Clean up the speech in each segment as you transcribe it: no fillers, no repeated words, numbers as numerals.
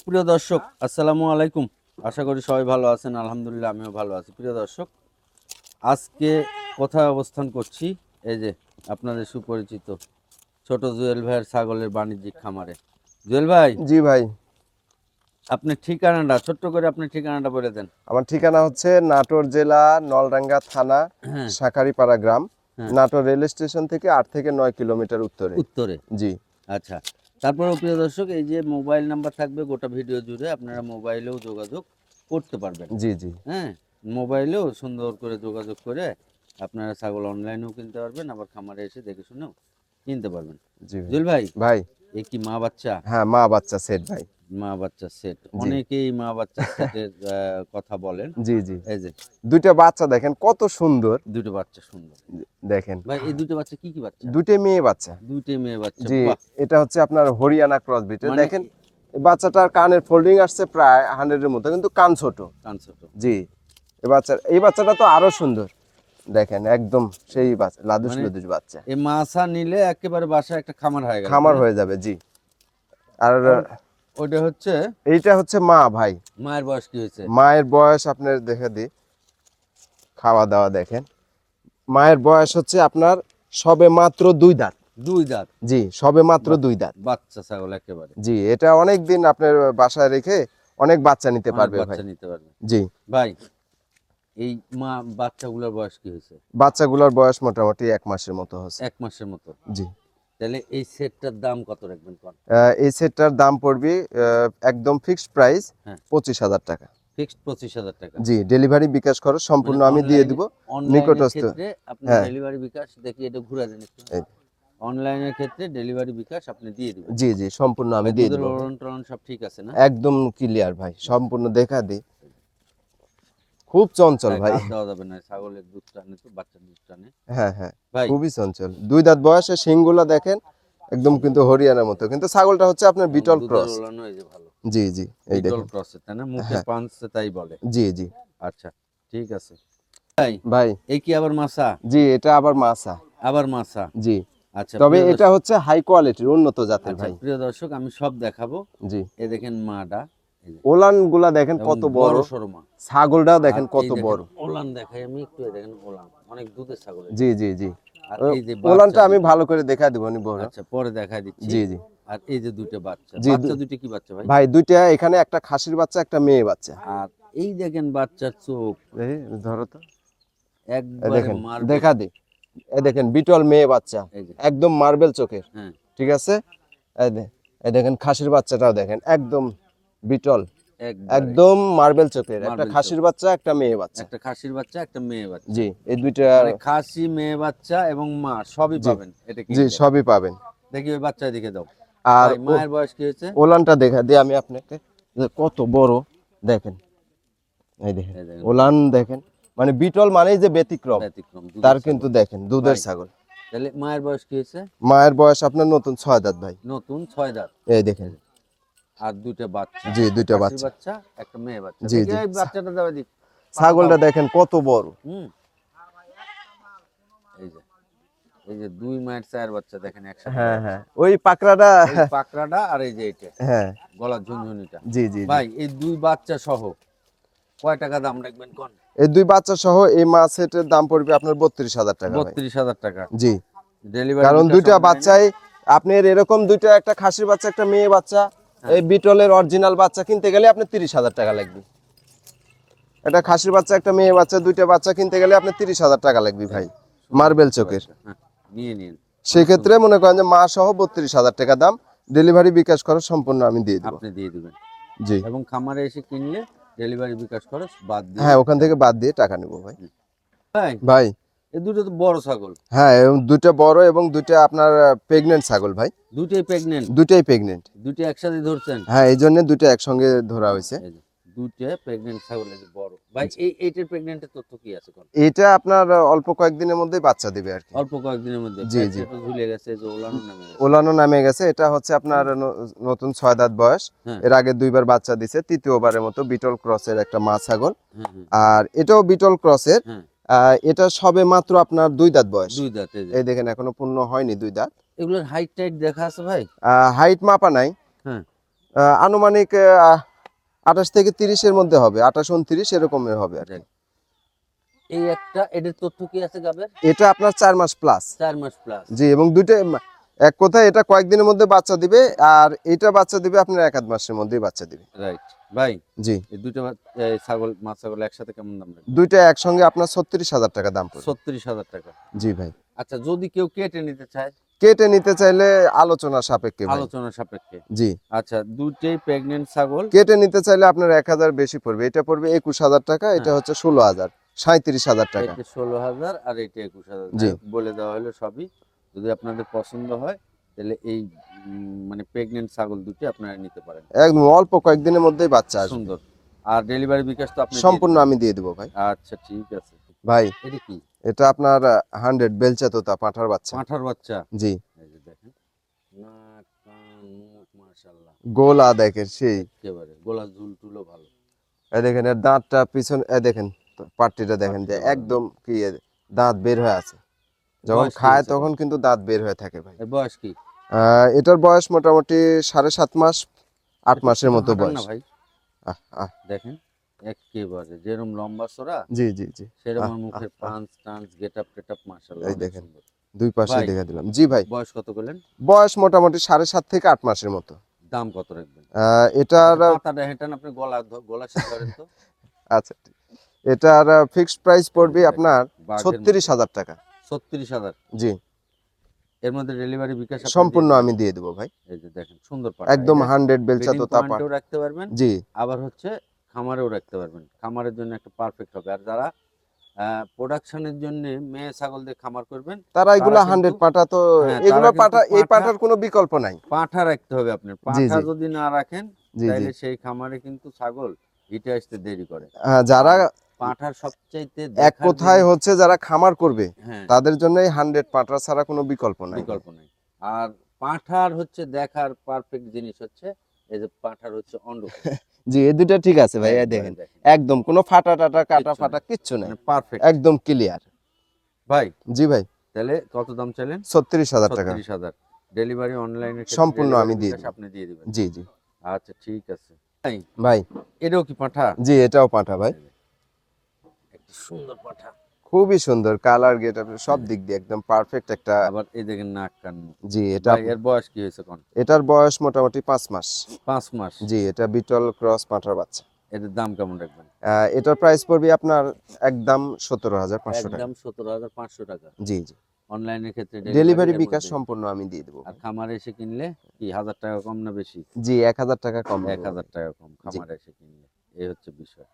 প্রিয় দর্শক, আসসালামু আলাইকুম। আশা করি সবাই ভালো আছেন। আলহামদুলিল্লাহ, আমিও ভালো আছি। প্রিয় দর্শক, আজকে কোথায় অবস্থান করছি? এই যে আপনাদের সুপরিচিত ছোট জুয়েল ভাইয়ের ছাগলের বাণিজ্যিক খামারে। জুয়েল ভাই, জি ভাই, আপনি ঠিকানাটা ছোট্ট করে আপনি ঠিকানাটা বলে দেন। আমার ঠিকানা হচ্ছে নাটোর জেলা নলডাঙ্গা থানা হ্যাঁ, শাঁখারীপাড়া গ্রাম। হ্যাঁ, নাটোর রেল স্টেশন থেকে 8 থেকে 9 কিলোমিটার উত্তরে। উত্তরে। জি আচ্ছা, তারপরেও প্রিয় দর্শক, এই যে মোবাইল নাম্বার থাকবে গোটা ভিডিও জুড়ে, আপনারা মোবাইলেও যোগাযোগ করতে পারবেন। জি জি হ্যাঁ, মোবাইলেও সুন্দর করে যোগাযোগ করে আপনারা ছাগল অনলাইনেও কিনতে পারবেন, আবার খামারে এসে দেখে শুনেও কিনতে পারবেন। জি জুয়েল ভাই, ভাই। এ কি মা বাচ্চা? হ্যাঁ, মা বাচ্চা সেট ভাই। মা বাচ্চা সেট, জি অনেকেই মা বাচ্চা সেটের কথা বলেন। জি জি এই যে দুইটা বাচ্চা দেখেন কত সুন্দর। দুটো বাচ্চা সুন্দর। দেখেন ভাই, এই দুটো বাচ্চা কি কি বাচ্চা? দুইটা মেয়ে বাচ্চা। দুইটাই মেয়ে বাচ্চা। জি, বাহ! এটা হচ্ছে আপনার হরিয়ানা ক্রস বিটের। মানে দেখেন এই বাচ্চাটার কানের ফোল্ডিং আসছে প্রায় 100 এর মতো, কিন্তু কান ছোট। কান ছোট। জি, এই বাচ্চাটা তো আরো সুন্দর। দেখেন একদম সেই বাচ্চা, লাদুস মানে লুদুস বাচ্চা। এই মাছা নিলে একেবারে বাসায় একটা খামার হয়ে গেল। খামার হয়ে যাবে। জি, আর ওইটা হচ্ছে এইটা হচ্ছে মা ভাই। মায়ের বয়স কি হয়েছে? মায়ের বয়স আপনার দেখে দিই, খাওয়া দাওয়া দেখেন। মায়ের বয়স হচ্ছে আপনার সবে মাত্র 2 দাঁত। দুই দাঁত। জি, সবে মাত্র 2 দাঁত। বাচ্চা ছাগল একেবারে। জি, এটা অনেক দিন আপনার বাসায় রেখে অনেক বাচ্চা নিতে অনেক পারবে ভাই। বাচ্চা নিতে পারবে। জি, ভাই, এই মা বাচ্চাগুলোর বয়স কি হয়েছে? বাচ্চাগুলোর বয়স মোটামুটি 1 মাসের মতো হচ্ছে। 1 মাসের মতো। জি, তাহলে এই সেটটার দাম কত রাখবেন কোন? এই সেটটার দাম পড়বে একদম ফিক্সড প্রাইস হ্যাঁ, 25,000 টাকা। ফিক্সড 25,000 টাকা। জি, ডেলিভারি বিকাশ খরচ সম্পূর্ণ আমি দিয়ে দিব। অনলাইনের নিকটস্থ। ক্ষেত্রে আপনি হ্যাঁ, ডেলিভারি বিকাশ দেখি এটা ঘুরে দেন একটু। এই, অনলাইনের ক্ষেত্রে ডেলিভারি বিকাশ আপনি দিয়ে দিবেন। জি জি সম্পূর্ণ আমি ভাই, দিয়ে দুধের দিব। ওলন টলন সব ঠিক আছে না? একদম ক্লিয়ার ভাই, সম্পূর্ণ দেখা দিই। খুব চঞ্চল গায়ে ভাই। হাত দেওয়া যাবে না, ছাগলের দুধ টানে তো, বাচ্চার দুধ টানে। হ্যাঁ হ্যাঁ, ভাই, খুবই চঞ্চল। 2 দাঁত বয়সে শিংগুলো দেখেন একদম কিন্তু হরিয়ানার মতো, কিন্তু ছাগলটা হচ্ছে আপনার এবং বিটল দুধের ক্রস। ওলানও এই যে ভালো। জি জি, এই বিটল দেখেন। ক্রসের, তাই না? মুখের হ্যাঁ, পাঁচে তাই বলে। জি জি আচ্ছা, ঠিক আছে। ভাই, ভাই। এই কি আবার মাছা? জি, এটা আবার মাছা। আবার মাছা। জি, আচ্ছা, তবে প্রিয় এটা দর্শক, হচ্ছে হাই কোয়ালিটির উন্নত জাতের আচ্ছা ভাই। প্রিয় দর্শক, আমি সব দেখাবো। জি, এই দেখেন মাটা, এই যে, ওলান গুলা দেখেন এবং কত বড়। সরো মা। ছাগলটাও আর দেখেন এই কত দেখেন বড়। ওলান দেখাই আমি একটু, এই দেখেন ওলান, অনেক দুধের ছাগল এটা। জি জি জি, আর এই যে ওলানটা বাচ্চা আমি দুটো। ভালো করে দেখা দিব নি বড়। আচ্ছা, পরে দেখাই দিচ্ছি। জি জি আর এই যে দুটো বাচ্চা, জি, বাচ্চা দুটো কি বাচ্চা ভাই? ভাই দুইটা এখানে, একটা খাসির বাচ্চা একটা মেয়ে বাচ্চা। আর এই দেখেন বাচ্চার চোখ দেখি, ধরো তো। এই একবারে দেখেন, মার্বেল। দেখা দি। এই দেখেন বিটল মেয়ে বাচ্চা, এই যে, একদম মার্বেল চোখের। হ্যাঁ, ঠিক আছে। এই দেখেন খাসির বাচ্চাটাও দেখেন একদম বিটল, একবারে একদম মার্বেল চোখের। একটা মার্বেল খাসির চোখ। বাচ্চা একটা মেয়ে বাচ্চা। একটা খাসির বাচ্চা, একটা মেয়ে বাচ্চা। জি, এই দুইটা। মানে খাসি, মেয়ে বাচ্চা এবং মা সবই জি পাবেন এটা জি, কিনলে। সবই পাবেন। দেখি ওই বাচ্চা দিকে দাও। আর ভাই, মায়ের বয়স কি হয়েছে? ওলানটা দেখা দিই আমি আপনাকে, যে কত বড় দেখেন। এই দেখেন এই দেখেন, ওলান দেখেন, মানে বিটল মানেই যে ব্যতিক্রম, ব্যতিক্রম দুধের তার ছাগল। কিন্তু দেখেন দুধের ভাই, ছাগল। তাহলে মায়ের বয়স কি হয়েছে? মায়ের বয়স আপনার নতুন 6 দাঁত ভাই। নতুন 6 দাঁত। এই দেখেন। আর দুটো বাচ্চা, জি, দুইটা খাসির বাচ্চা। বাচ্চা, একটা মেয়ে বাচ্চা। জি দেখি জি, এই বাচ্চাটা দেওয়া দিক। ছাগলটা দেখেন কত বড়। হুম, এই যে, এই যে দুই মায়ের চার বাচ্চা দেখেন একসাথে। হ্যাঁ হ্যাঁ, ওই পাকড়াটা। এই পাকড়াটা আর এই যে এটা হ্যাঁ, গলার ঝুনঝুনিটা। জি জি জি। ভাই, এই দুই বাচ্চা সহ কয় টাকা দাম রাখবেন কোন? এই দুই বাচ্চা সহ এই মাছ সেটের দাম পড়বে আপনার 32,000 টাকা ভাই। 32,000 টাকা। জি, ডেলিভারি কারণ দুইটা বাচ্চাই আপনার এরকম, দুইটা, একটা খাসির বাচ্চা একটা মেয়ে বাচ্চা। এই বিটলের অরিজিনাল বাচ্চা কিনতে গেলে আপনি 30,000 টাকা লাগবে। একটা খাসির বাচ্চা একটা মেয়ে বাচ্চা, দুইটা বাচ্চা কিনতে গেলে আপনি 30,000 টাকা লাগবে ভাই, মার্বেল চোখের। নিয়ে নিন। সেক্ষেত্রে মনে করেন যে মা সহ 32,000 টাকা দাম, ডেলিভারি বিকাশ খরচ সম্পূর্ণ আমি দিয়ে দেবো। আপনি দিয়ে দিবেন। জি, এবং খামারে এসে কিনলে ডেলিভারি বিকাশ খরচ বাদ দিয়ে। হ্যাঁ, ওখান থেকে বাদ দিয়ে টাকা নেবো ভাই। ভাই, ভাই, এই দুটো তো বড় ছাগল। হ্যাঁ, এবং দুইটা বড় এবং দুইটা আপনার প্রেগনেন্ট ছাগল ভাই। দুটোই প্রেগনেন্ট। দুইটাই প্রেগনেন্ট। দুটো একসাথে ধরছেন? হ্যাঁ, এই জন্য দুইটা একসঙ্গে ধরা হয়েছে। এই যে দুটো প্রেগনেন্ট ছাগল, এই যে বড়। ভাই, এইটার প্রেগনেন্টের তথ্য কি আছে কোন? এটা আপনার অল্প কয়েকদিনের মধ্যেই বাচ্চা দিবে আর কি। অল্প কয়েকদিনের মধ্যে জি জি, পেটটা ঝুলে গেছে, এই যে ওলানো নামে গেছে। ওলানো নামে গেছে। এটা হচ্ছে আপনার নতুন 6 দাঁত বয়স। হ্যাঁ, এর আগে 2বার বাচ্চা দিছে, তৃতীয়বারের মতো বিটল ক্রসের একটা মা ছাগল। হ্যাঁ, হ্যাঁ, আর এটাও বিটল ক্রসের। হ্যাঁ, এটা সবে মাত্র আপনার 2 দাঁত বয়স। দুই দাঁত। এই যে এই দেখেন এখনো পূর্ণ হয়নি 2 দাঁত। এগুলোর হাইট টাইট দেখা আছে ভাই? হাইট মাপা নাই। হ্যাঁ, আনুমানিক 28 থেকে 30-এর মধ্যে হবে, 28-29 এরকমের হবে আর কি। এই একটা এটার তথ্য কি আছে গাবের? এটা আপনার 4 মাস প্লাস। 4 মাস প্লাস। জি, এবং দুইটা এক কথায় এটা কয়েকদিনের মধ্যে বাচ্চা দিবে, আর এটা বাচ্চা দিবে আপনার 1-1.5 মাসের মধ্যেই বাচ্চা দিবে। রাইট ভাই, জি, এই দুটো ছাগল মাছ ছাগল একসাথে কেমন দাম রাখবেন? দুইটা একসঙ্গে আপনার 36,000 টাকা দাম পড়বে। 36,000 টাকা। জি ভাই। আচ্ছা, যদি কেউ কেটে নিতে চায়? কেটে নিতে চাইলে আলোচনা সাপেক্ষে ভাই। আলোচনা সাপেক্ষে। জি, আচ্ছা, দুটেই প্রেগনেন্ট ছাগল। কেটে নিতে চাইলে আপনার 1,000 বেশি পড়বে। এটা পড়বে 21,000 টাকা, এটা হচ্ছে 16,000, 37,000 টাকা। এটা 16,000 আর এটা 21,000। জি। বলে দেওয়া হলো সবই। যদি আপনাদের পছন্দ হয় তাহলে এই মানে প্রেগনেন্ট ছাগল দুটি আপনারা নিতে পারেন। একদম অল্প কয়েকদিনের মধ্যেই বাচ্চা আসবে। সুন্দর। আর ডেলিভারি বিকাশ তো আপনি সম্পূর্ণ আমি দিয়ে দেবো ভাই। আচ্ছা, ঠিক আছে ভাই, এটা কি? এটা আপনার 100 বেলচা তোতা পাঁঠার বাচ্চা। পাঁঠার বাচ্চা। জি, এই যে দেখেন, নাক কান মুখ মাশাআল্লাহ গোলা দেখেন সেই। একেবারে গোলা ঝুল টুলো ভালো। এই দেখেন এর দাঁতটা পিছন, এই দেখেন পাট্টিটা দেখেন যে পাট্টিটা ভালো। একদম কি দাঁত বের হয়ে আছে। যখন বয়স কি খায় হয়েছে তখন কিন্তু দাঁত বের হয়ে থাকে ভাই। এর বয়স কি? এটার বয়স মোটামুটি 7.5 মাস, 8 এটা মাসের একটু মতো হাঁটান বয়স। না ভাই, আহ, আহ, দেখেন একেবারে যেরকম লম্বা চড়া জি জি জি, সেরকম আহ, মুখের আহ, আহ। পাঁচ টান্স গেটআপ টেটআপ মাশাআল্লাহ এই অনেক দেখেন সুন্দর। দুই পাশে ভাই, দেখা দিলাম। জি ভাই, বয়স কত করলেন? বয়স মোটামুটি 7.5 থেকে 8 মাসের মতো। দাম কত রাখবেন? এটার আচ্ছা, পাতাটা হেঁটান, আপনি গলা ঠিক করেন তো। আচ্ছা, এটার ফিক্সড প্রাইস এই পড়বে যে দেখেন, আপনার বাঘের মতো। 36,000 টাকা। 36,000। জি, এর মধ্যে ডেলিভারি বিকাশ আপনি দিয়ে সম্পূর্ণ দিবেন? আমি দিয়ে দেবো ভাই। এই যে দেখেন, সুন্দর পাঠা। একদম এটা 100 বেলচা ব্রিডিং তোতা পাঠ। পয়েন্টেও রাখতে পারবেন, জি, আবার হচ্ছে খামারেও রাখতে পারবেন। খামারের জন্য একটা পারফেক্ট হবে। আর যারা প্রোডাকশনের জন্য মেয়ে ছাগল দিয়ে খামার করবেন তারা এগুলা তারা কিন্তু 100 পাঠা তো, হ্যাঁ, এগুলো তারা কিন্তু পাঠা, এই পাঠা পাঠার কোনো বিকল্প নাই। পাঁঠা রাখতে হবে আপনার। জি পাঁঠা জি যদি না রাখেন জি জি, তাহলে সেই খামারে কিন্তু ছাগল হিটে আসতে দেরি করে। যারা আর পাঁঠার সবচাইতে এক দেখার কথায় জিনিস, হচ্ছে যারা খামার করবে হ্যাঁ, তাদের জন্য এই 100 পাঠা ছাড়া কোনো বিকল্প নাই। বিকল্প নেই। আর পাঁঠার হচ্ছে দেখার পারফেক্ট জিনিস হচ্ছে এই যে পাঁঠার হচ্ছে অন্ডকোষ। জি, এই দুটো ঠিক আছে ভাই, এই একবারে দেখেন দেখেন, একদম কোনো ফাটা টাটা কাটা কিচ্ছু ফাটা নেই, কিচ্ছু নাই, মানে পারফেক্ট। একদম ক্লিয়ার। ভাই, জি ভাই, তাহলে কত দাম চাইলেন? 36,000 টাকা 36,000। ডেলিভারি অনলাইনের ক্ষেত্রে সম্পূর্ণ ডেলিভারি আমি দিয়ে বিকাশ দেব। আপনি দিয়ে দিবেন। জি জি আচ্ছা, ঠিক আছে ভাই। ভাই, এটাও কি পাঁঠা? জি এটাও পাঠা ভাই, একটা সুন্দর পাঁঠা। খুবই সুন্দর কালার গেট সব হ্যাঁ। দিক দিয়ে একদম পারফেক্ট একটা। আবার এই দেখেন নাক কান মুখ। জি, এটা ভাই, এর বয়স কি হয়েছে কোন? এটার বয়স মোটামুটি 5 মাস। 5 মাস। জি, এটা বিটল ক্রস পাঠার বাচ্চা। এটার দাম কেমন রাখবেন? এটার প্রাইস পড়বে আপনার একদম 17,500 টাকা। একদম 17,500 টাকা। জি জি, অনলাইনের ক্ষেত্রে ডেলিভারি এর বিকাশ মধ্যে। সম্পূর্ণ আমি দিয়ে দেবো আর ভাই। খামারে এসে কিনলে কি 1000 টাকা কম না বেশি? জি, 1,000 টাকা কম দেবো 1000 ভাই। টাকা কম জি, খামারে এসে কিনলে। এই হচ্ছে বিষয়।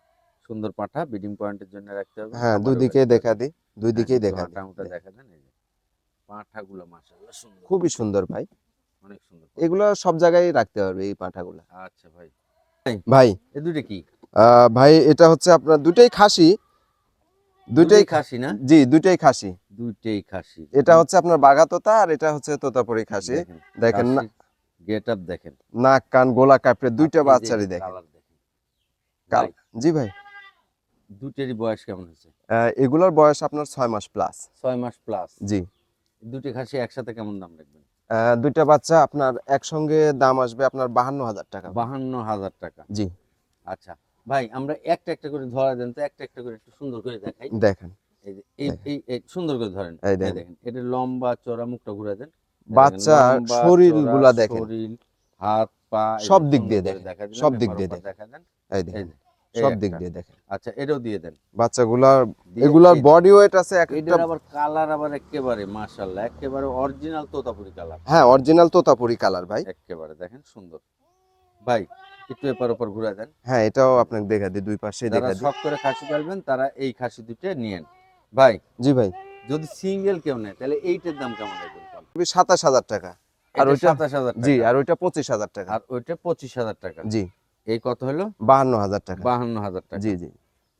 সুন্দর পাঁঠা ব্রিডিং পয়েন্টের জন্য রাখতে হবে, হ্যাঁ, দুই খামারেও দিকে রাখতে দেখা হবে। দিই, দুই হ্যাঁ, দিকেই একটু দেখা দিই। হাঁটা দেখা দেন। এই যে পাঁঠাগুলো মাশাআল্লাহ সুন্দর, খুবই সুন্দর ভাই, অনেক সুন্দর। এগুলো সব জায়গায় রাখতে পারবে এই পাঁঠাগুলো। আচ্ছা ভাই, ভাই, এই দুটো কি? ভাই এটা হচ্ছে আপনার দুটাই খাসি, দুটাই দুটোই খাসি না? জি দুটাই খাসি। দুইটাই খাসি। এটা হচ্ছে আপনার বাঘা তোতা আর এটা হচ্ছে তোতাপুরি খাসি। দেখেন, দেখেন না, খাসির গেটআপ দেখেন। নাক কান গোলা কাপড়ে আর দুইটা এই যে বাচ্চারই দেখেন। কালার দেখেন। কাল ভাই, জি ভাই, দুটেরই বয়স কেমন হয়েছে? এগুলোর বয়স আপনার 6 মাস প্লাস। 6 মাস প্লাস। জি, দুটি খাসি একসাথে কেমন দাম রাখবেন? দুইটা বাচ্চা আপনার একসঙ্গে দাম আসবে আপনার 52,000 টাকা। 52,000 টাকা। জি, আচ্ছা ভাই, আমরা একটা একটা করে ধরা দেন তো, একটা একটা করে একটু সুন্দর করে দেখাই। দেখেন এই যে এই সুন্দর করে ধরেন। এই এই দেখেন দেখেন, এটা লম্বা চওড়া, মুখটা ঘুরে দেন। এই দেখেন, বাচ্চার লম্বা শরীর চওড়া গুলা দেখেন, শরীর, হাত পা, এই সব যে দিক সুন্দর দিয়ে করে দেখেন, দেখা দিলাম। সব দিক এপার দিয়ে ওপার দেখেন, দেখা দেন। এই এই দেখেন যে এই সব দিক একটা। দিয়ে দেখেন। আচ্ছা, এটাও দিয়ে দেন। বাচ্চাগুলার দিয়ে এগুলার এই বডি ওয়েট আছে এক একটা। এটার আবার কালার আবার একেবারে মাশাআল্লাহ, একেবারে অরিজিনাল তোতাপুরি কালার। হ্যাঁ, অরিজিনাল তোতাপুরি কালার ভাই। একেবারে দেখেন সুন্দর। ভাই, একটু এপার ওপার ঘুরে দেন। হ্যাঁ, এটাও আপনাকে দেখা দিই, দুই পাশে যারা দেখা দিই। শখ করে খাসি পালবেন তারা এই খাসি দুটো নিয়েন। ভাই, জি ভাই, যদি সিঙ্গেল কেউ নেয় তাহলে এইটার দাম কেমন রাখবেন? 27,000 টাকা। আর এটা ওইটা 27,000 জি, টাকা। আর ওইটা 25,000 টাকা। আর ওইটা 25,000 টাকা। জি, এই কত হলো? 52,000 টাকা। 52,000 টাকা। জি জি,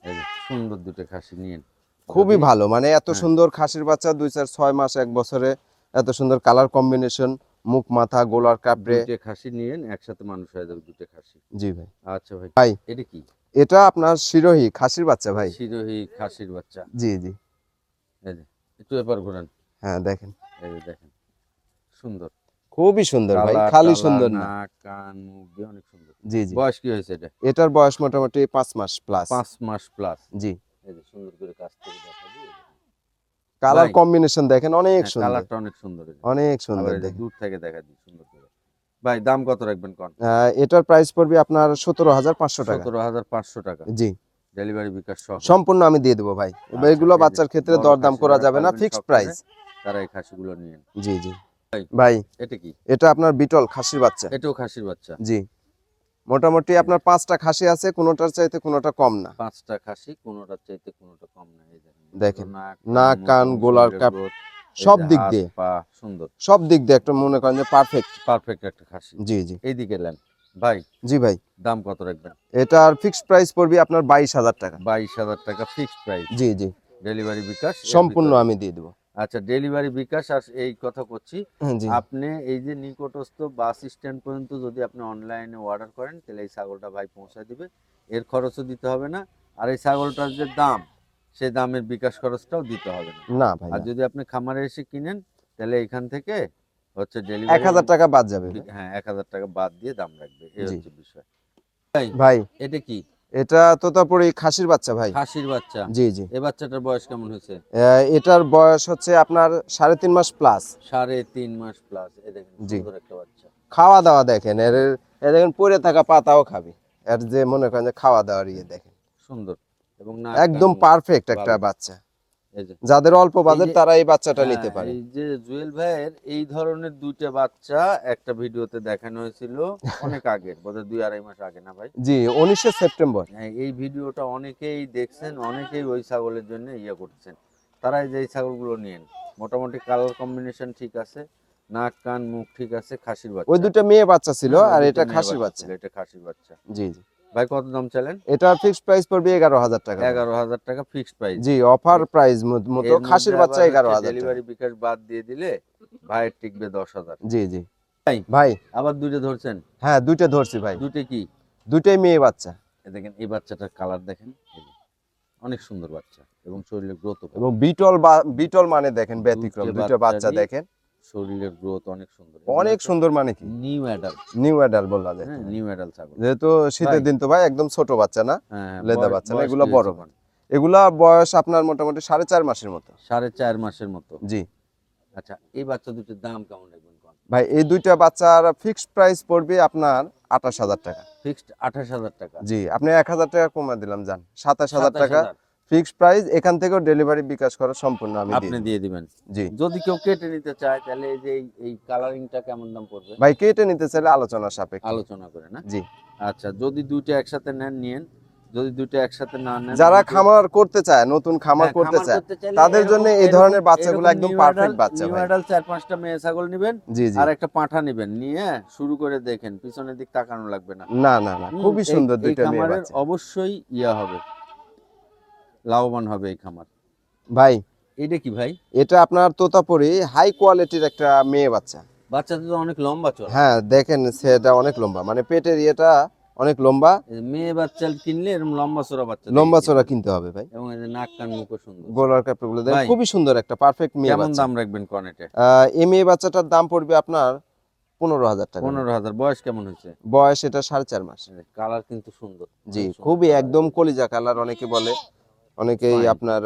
এই যে সুন্দর দুটো খাসি নিয়েন। খুবই যদি- ভালো, মানে এত হ্যাঁ। সুন্দর খাসির বাচ্চা 2-4-6 মাস 1 বছরে এত সুন্দর কালার কম্বিনেশন, মুখ মাথা গোলার কাপড়ে। দুটো খাসি নিয়েন, একসাথে মানুষ হয়ে যাবে দুটো খাসি। জি ভাই। আচ্ছা ভাই, ভাই, এটা কি? এটা আপনার শিরোহী খাসির বাচ্চা ভাই। শিরোহী খাসির বাচ্চা। জি জি, এই যে একটু এপার ঘোরান। হ্যাঁ দেখেন, এই যে দেখেন, সুন্দর। খুবই সুন্দর ভাই, কালার খালি টালার, সুন্দর না। নাক কান মুখ দিয়ে অনেক সুন্দর। জি জি, বয়স কি হয়েছে এটা? এটার বয়স মোটামুটি 5 মাস প্লাস। 5 মাস প্লাস। জি, এই যে সুন্দর করে কাছ থেকে দেখা দিই। কালার ভাই, কম্বিনেশন দেখেন অনেক হ্যাঁ সুন্দর, কালারটা অনেক সুন্দর, এই যে। অনেক আবার সুন্দর এই যে দেখেন। দূর থেকে দেখা দিই সুন্দর করে। ভাই দাম কত রাখবেন কোন? এটার প্রাইস পড়বে আপনার 17,500 টাকা। 17,500 টাকা। জি, ডেলিভারি বিকাশ সহ। সম্পূর্ণ আমি দিয়ে দেবো ভাই। আচ্ছা, এগুলো এই যে বাচ্চার ক্ষেত্রে বড় দরদাম খাসি করা যারা যাবে না, পালবেন ফিক্সড শখ করে, প্রাইস। তারা এই খাসিগুলো নিয়েন। জি জি ভাই, ভাই, এটা কি? এটা আপনার বিটল খাসির বাচ্চা। এটাও খাসির বাচ্চা। জি, মোটামুটি আপনার 5টা খাসি আছে, কোনোটার চাইতে কোনোটা কম না। 5টা খাসি, কোনোটার চাইতে কোনোটা কম না। এই দেখেন, নাক নাক মুখ কান এবং গোলার শরীরের কাপ growth, এই সব যে দিক হাত, দিয়ে, পা সুন্দর। সব দিক দিয়ে একটা মনে করেন যে পারফেক্ট। পারফেক্ট একটা খাসি। জি জি এইদিকে নেন ভাই, জি ভাই, দাম কত রাখবেন? এটার ফিক্সড প্রাইস পড়বে আপনার 22,000 টাকা। 22,000 টাকা ফিক্সড প্রাইস। জি জি, ডেলিভারি বিকাশ এর সম্পূর্ণ ভিতরে। আমি দিয়ে দেবো। আচ্ছা, ডেলিভারি বিকাশ। আর এই কথা করছি, জি আপনি এই যে নিকটস্থ বাস স্ট্যান্ড পর্যন্ত যদি আপনি অনলাইনে অর্ডার করেন, তাহলে এই ছাগলটা ভাই পৌঁছায় দিবে। এর খরচও দিতে হবে না। আর এই ছাগলটার যে দাম, সেই দামের বিকাশ খরচটাও দিতে হবে না। না ভাই আর না, যদি আপনি খামারে এসে কিনেন, তাহলে এখান থেকে হচ্ছে 1,000 টাকা বাদ যাবে ভাই। হ্যাঁ 1,000 টাকা বাদ দিয়ে দাম রাখবে, এই জি হচ্ছে বিষয়। ভাই, ভাই, এটা কি? এটা তোতাপুরি খাসির বাচ্চা ভাই। খাসির বাচ্চা। জি জি, এই বাচ্চাটার বয়স কেমন হয়েছে? এটার বয়স হচ্ছে আপনার 3.5 মাস প্লাস। 3.5 মাস প্লাস। এ দেখেন জি, সুন্দর একটা বাচ্চা। খাওয়া দাওয়া দেখেন এর, এ দেখেন পড়ে থাকা পাতাও খাবে। এর যে মনে করেন যে খাওয়া দাওয়ার ইয়ে দেখেন, সুন্দর এবং নাক একদম কান মুখ পারফেক্ট একটা ভালো। বাচ্চা। এই যে যাদের অল্প বাজেট যে- তারা এই বাচ্চাটা হ্যাঁ, নিতে পারে। এই যে জুয়েল ভাইয়ের এই ধরনের দুইটা বাচ্চা একটা ভিডিওতে দেখানো হয়েছিল অনেক আগে, বোধহয় 2-2.5 মাস আগে না ভাই? জি, 19শে সেপ্টেম্বর। হ্যাঁ, এই ভিডিওটা অনেকেই দেখছেন, অনেকেই ওই ছাগলের জন্য ইয়ে করছেন। তারাই যে এই ছাগলগুলো নিয়েন, মোটামুটি কালার কম্বিনেশন ঠিক আছে, নাক কান মুখ ঠিক আছে, খাসির ওই বাচ্চা। দুটো মেয়ে বাচ্চা ছিল হ্যাঁ, ওই আর দুটো এটা মেয়ে খাসির বাচ্চা। ছিল, এটা খাসির বাচ্চা। জি জি, ভাই কত দাম চালেন? এটার ফিক্সড প্রাইস পড়বে 11,000 টাকা। 11,000 টাকা ফিক্সড প্রাইস। জি, অফার প্রাইস মতো খাসির বাচ্চা 11,000 টাকা। ডেলিভারি বিকাশ বাদ দিয়ে দিলে ভাইয়ের টিকবে 10,000। জি জি ভাই, ভাই, আবার দুইটা ধরছেন? হ্যাঁ দুইটা ধরছি ভাই, দুইটা কি? দুইটাই মেয়ে বাচ্চা। এ দেখেন এই বাচ্চাটার কালার দেখেন, এই যে, অনেক সুন্দর বাচ্চা এবং শরীরের গ্রোথ এবং বিটল মানে দেখেন ব্যতিক্রম, দুইটা বাচ্চা দেখেন শরীরের গ্রোথ অনেক সুন্দর, অনেক সুন্দর। মানে কি নিউ অ্যাডাল্ট। নিউ অ্যাডাল্ট বলা যায়। হ্যাঁ, নিউ অ্যাডাল্ট ছাগল। যেহেতু শীতের ভাই, দিন তো ভাই, একদম ছোট বাচ্চা না, হ্যাঁ লেদা বয়স- বাচ্চা না, বয়স এগুলো কি বড়। হয়েছে কোন? এগুলা বয়স আপনার মোটামুটি 4.5 মাসের মতো। 4.5 মাসের মতো। জি আচ্ছা, এই বাচ্চা দুটোর দাম কেমন রাখবেন কোন? ভাই, এই দুইটা বাচ্চার ফিক্সড প্রাইস পড়বে আপনার 28,000 টাকা। ফিক্সড 28,000 টাকা। জি, আপনি 1,000 টাকা কমে দিলাম, যান 27,000 টাকা 27,000 ফিক্সড প্রাইস। এখান থেকেও ডেলিভারি বিকাশ করা সম্পূর্ণ আমি আপনি দিই। দিয়ে দিবেন। জি যদি কেউ কেটে নিতে চায়, তাহলে এই যে এই কালারিংটা কেমন দাম পড়বে? ভাই, কেটে নিতে চাইলে আলোচনা সাপেক্ষে। আলোচনা করে না? জি, আচ্ছা, যদি দুইটা একসাথে নেন নিয়েন, যদি দুইটা একসাথে না নেন, যারা দুটো- খামার করতে চায়, নতুন খামার হ্যাঁ, করতে খামার চায়, করতে চাইলে তাদের জন্য এই ধরনের বাচ্চাগুলো এরকম একদম নিউ পারফেক্ট অ্যাডাল্ট, বাচ্চা নিউ ভাই। অ্যাডাল্ট 4-5টা মেয়ে ছাগল নেবেন জি জি, আর একটা পাঁঠা নেবেন, নিয়ে শুরু করে দেখেন, পিছনের দিক তাকানো লাগবে না। না না না, খুবই এই- সুন্দর এই দুইটা মেয়ে খামারের বাচ্চা অবশ্যই ইয়া হবে, লাভবান হবে এই খামার। ভাই। এটা কি ভাই? এটা আপনার তোতাপুরি হাই কোয়ালিটির একটা মেয়ে বাচ্চা। বাচ্চাটা তো অনেক লম্বা চড়া। হ্যাঁ দেখেন, সেটা অনেক লম্বা, মানে পেটের ইয়েটা অনেক লম্বা। এই যে মেয়ে বাচ্চা কিনলে এরকম লম্বা চড়া বাচ্চা লম্বা দেখে চড়া কিনবেন। কিনতে হবে ভাই। এবং এই যে নাক কান মুখও সুন্দর। গোলার কাপড়গুলো দেখেন, ভাই, খুবই সুন্দর একটা পারফেক্ট মেয়ে কেমন বাচ্চা। দাম রাখবেন কোন এটা? এই মেয়ে বাচ্চাটার দাম পড়বে আপনার 15,000 টাকা। 15,000। বয়স কেমন হয়েছে? বয়স এটা 4.5 মাস। কালার কিন্তু সুন্দর। জি, অনেক সুন্দর খুবই colour। একদম কলিজা কালার অনেকে বলে, অনেকেই Fine। আপনার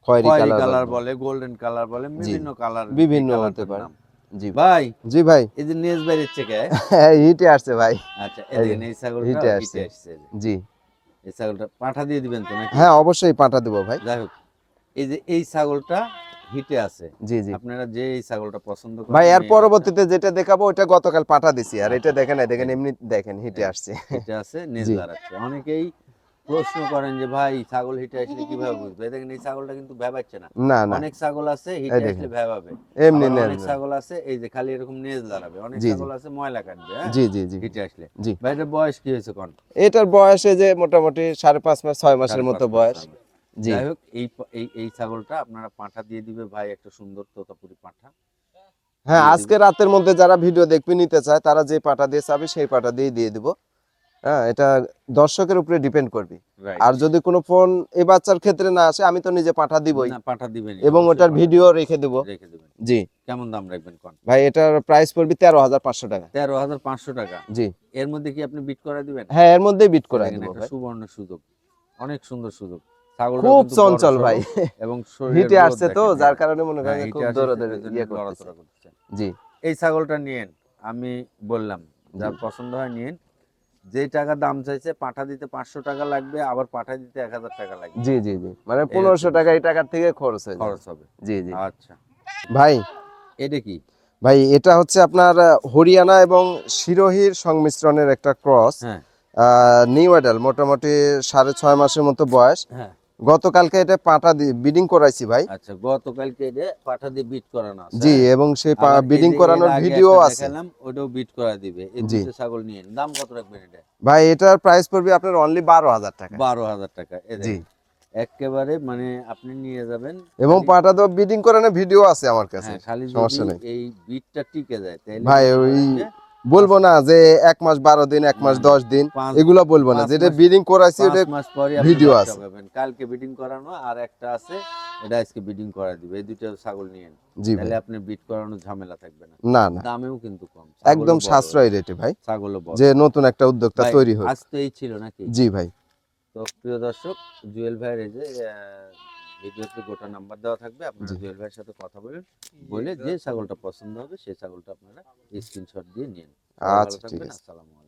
খয়েরি খয়েরি কালার কালার বলে, গোল্ডেন কালার বলে, বিভিন্ন কালার, বিভিন্ন হতে পারে। জি ভাই, জি ভাই, এই যে নেজ বাইরের থেকে হিটে আসছে ভাই। আচ্ছা, এই দেখেন এই ছাগলটা হিটে হিটে আসছে। আসছে। এই যে, জি এই ছাগলটা পাঠা দিয়ে দিবেন তো নাকি? হ্যাঁ, অবশ্যই পাঠা দেবো ভাই। যাই হোক, এই যে এই ছাগলটা হিটে আছে। জি জি আপনারা যে এই ছাগলটা পছন্দ করেন, ভাই, এর মেয়ে পরবর্তীতে যেটা দেখাবো ওটা গতকাল পাঠা দিছি, আর এটা দেখেন, এই দেখেন এই- এমনি দেখেন হিটে আসছে। বাচ্চা হিটে আছে, নেজ জি। দাঁড়াচ্ছে। অনেকেই প্রশ্ন করেন যে ভাই ছাগল হিটে আসলে কিভাবে বুঝবে? এই দেখেন এই ছাগলটা কিন্তু ভেবাচ্ছে না। না না, অনেক ছাগল আছে এই হিটে দেখেন। আসলে ভেবাবে, এমনি আবার নেজ অনেক না। ছাগল আছে এই যে খালি এরকম নেজ দাঁড়াবে, অনেক জি, জি। ছাগল আছে ময়লা কাটবে। হ্যাঁ, জি জি জি হিটে আসলে। জি, ভাই এটার বয়স কি হয়েছে কোন? এটার বয়সে যে মোটামুটি 5.5 মাস 6 মাসের 5.5 মতো মাস বয়স। হবে। জি যাই হোক, এই ছাগলটা আপনারা পাঁঠা দিয়ে দিবে ভাই, একটা সুন্দর তোতাপুরি পাঁঠা। হ্যাঁ, দিয়ে আজকে রাতের মধ্যে যারা ভিডিও দেখবে নিতে চায়, তারা যে পাটা দিয়ে চাবে সেই পাটা দিয়ে দিব। হ্যাঁ, এটা দর্শকের উপরে ডিপেন্ড করবে। Right. আর যদি কোনো ফোন এই বাচ্চার ক্ষেত্রে না আসে, আমি তো নিজে পাঠা দিবই না, পাঠা দিবেন এবং ওটার ভিডিও রেখে দেব। রেখে দেবেন। জি কেমন দাম রাখবেন কোন? ভাই, এটার প্রাইস পড়বে 13,500 টাকা। 13,500 টাকা। জি এর মধ্যে কি আপনি বিট করে দিবেন? হ্যাঁ, এর মধ্যেই বিট করে দেখেন দেব একটা ভাই। সুবর্ণ সুযোগ, অনেক সুন্দর সুযোগ। ছাগলটা খুব কিন্তু চঞ্চল বড়সড় ভাই, এবং শরীরের হিটে growth আসছে তো, দেখেন, যার হ্যাঁ। কারণে মনে করেন হ্যাঁ, যে খুব হিটে আসছে, দৌড়াদৌড়ি সেজন্য ইয়ে করতেছে। লড়াচড়া করতেছে। জি এই ছাগলটা নিয়েন, আমি বললাম যার পছন্দ হয় নিয়েন। যে টাকা দাম চাইছে, পাঠা দিতে 500 টাকা লাগবে, আবার পাঠা দিতে 1000 টাকা লাগবে। জি জি জি, মানে এই 1500 হচ্ছে টাকা এই টাকার থেকে খরচ হয়ে যাবে। খরচ হবে। জি জি আচ্ছা, ভাই। এটা কি? ভাই, এটা হচ্ছে আপনার হরিয়ানা এবং সিরোহির সংমিশ্রণের একটা ক্রস। হ্যাঁ নিউ অ্যাডাল, মোটামুটি 6.5 মাসের মতো বয়স। হ্যাঁ। গতকালকে এটা পাটা বিডিং করাইছি ভাই। আচ্ছা, গতকালকে এটা পাঠা দিয়ে বিট করানো আছে। জি, হ্যাঁ? এবং সেই আবার এই বিডিং যে করানোর এর আগে ভিডিও একটা আছে। দেখালাম, ওটাও বিট করা দিবে। এই জি দুটো ছাগল নিয়ে দাম কত রাখবেন এটা? ভাই, এটার প্রাইস পড়বে আপনার অনলি 12,000 টাকা। 12,000 টাকা। এই জি, দেখেন, একেবারে মানে আপনি নিয়ে যাবেন। এবং খালি- পাটা তো বিডিং করানোর ভিডিও আছে আমার কাছে, হ্যাঁ, খালি যদি সমস্যা নেই এই বিটটা টিকে যায় তাহলে ভাই। কিন্তু ওই হচ্ছে বলবো না যে 1 মাস 12 দিন, 1 মাস না, 10 দিন, পাঁচ- এগুলো বলবো না। 5 যেটা মাস বিডিং করাইছি 5 ওটা মাস পরে আপনি ভিডিও বাচ্চা আছে। পাবেন। কালকে বিডিং করানো আর একটা আছে, এটা আজকে বিডিং করা দিবে। এই দুটো ছাগল নিয়েন, জি ভাই, তাহলে আপনি বিট করানোর ঝামেলা থাকবে না। না না, দামেও কিন্তু কম, একদম ছাগলও বড়, সাশ্রয়ী রেটে ভাই, ছাগলও বড়। যে নতুন একটা উদ্যোক্তা ভাই, তৈরি হোক। আজ তো এই ছিল নাকি? জি ভাই। তো প্রিয় দর্শক, জুয়েল ভাইয়ের এই যে ভিডিওতে গোটা নাম্বার দেওয়া থাকবে, আপনারা জি জুয়েল ভাইয়ের সাথে কথা বলেন, বলে যে ছাগলটা পছন্দ হবে সেই ছাগলটা আপনারা স্ক্রিনশট দিয়ে নিন। ভালো আচ্ছা, ঠিক থাকবেন। আছে। আসসালামু আলাইকুম।